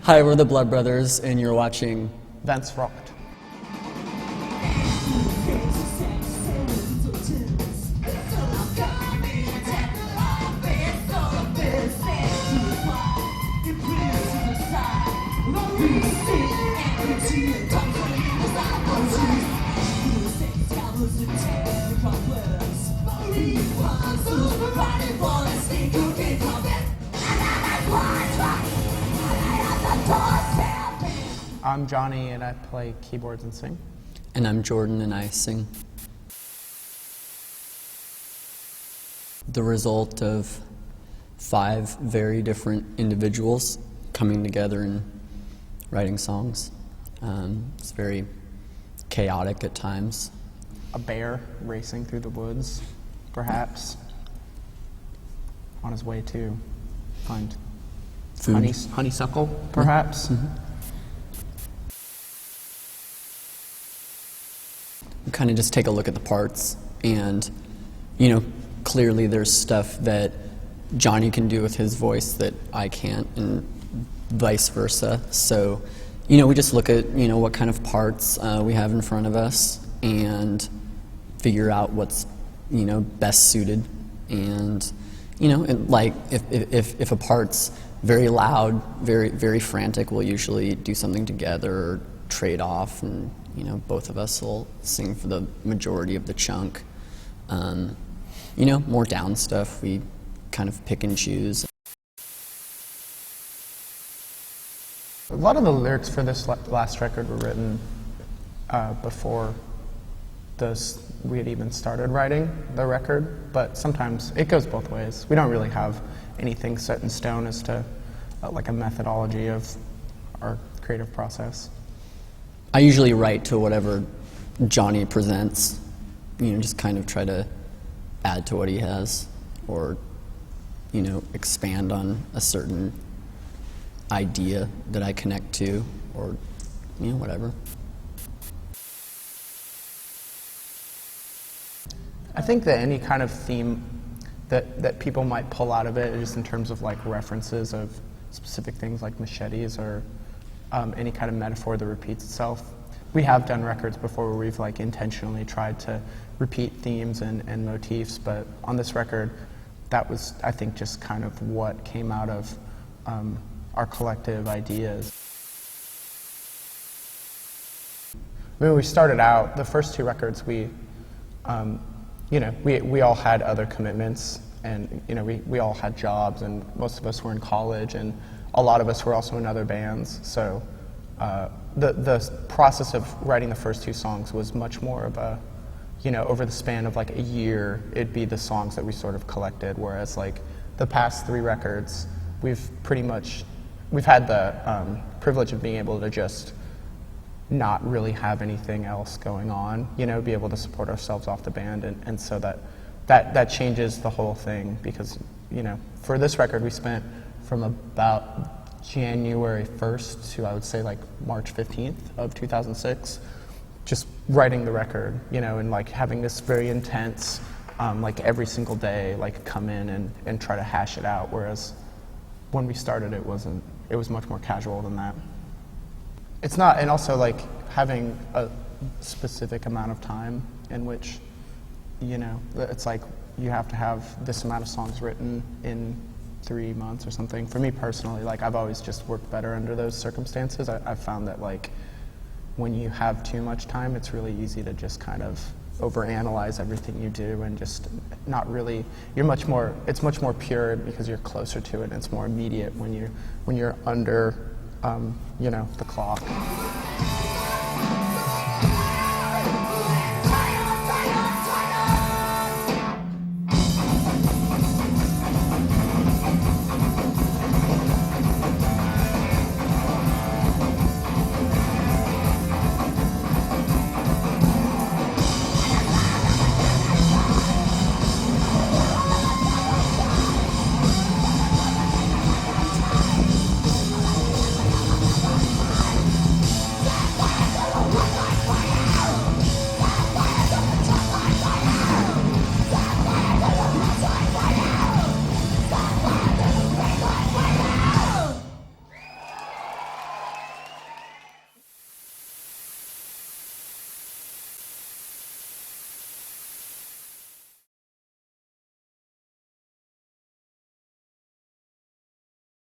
Hi, we're the Blood Brothers, and you're watching Wenns rockt. I'm Johnny and I play keyboards and sing. And I'm Jordan and I sing. The result of 5 very different individuals coming together and writing songs. It's very chaotic at times. A bear racing through the woods, perhaps, on his way to find Food. honeysuckle, perhaps. Mm-hmm. We kind of just take a look at the parts, and clearly there's stuff that Johnny can do with his voice that I can't, and vice versa. So we just look at what kind of parts we have in front of us and figure out what's best suited. And like if a part's very loud, very frantic, we'll usually do something together or trade off, and both of us will sing for the majority of the chunk. More down stuff we kind of pick and choose. A lot of the lyrics for this last record were written before we had even started writing the record, but sometimes it goes both ways. We don't really have anything set in stone as to like a methodology of our creative process. I usually write to whatever Johnny presents, just kind of try to add to what he has, or expand on a certain idea that I connect to, or whatever. I think that any kind of theme that people might pull out of it, just in terms of like references of specific things like machetes or any kind of metaphor that repeats itself. We have done records before where we've like intentionally tried to repeat themes and motifs, but on this record, that was, I think, just kind of what came out of our collective ideas. When we started out, the first 2 records, we all had other commitments, and we all had jobs, and most of us were in college, and a lot of us were also in other bands. So the process of writing the first 2 songs was much more of a, over the span of like a year, it'd be the songs that we sort of collected, whereas like the past 3 records, we've had the privilege of being able to just not really have anything else going on, be able to support ourselves off the band, and so that changes the whole thing, because for this record we spent from about January 1st to, I would say, like March 15th of 2006 just writing the record, and like having this very intense like every single day like come in and try to hash it out, whereas when we started it was much more casual than that. It's not, and also like having a specific amount of time in which, it's like you have to have this amount of songs written in 3 months or something. For me personally, like I've always just worked better under those circumstances. I've found that like when you have too much time, it's really easy to just kind of overanalyze everything you do and just not really, it's much more pure because you're closer to it, and it's more immediate when you're under the clock.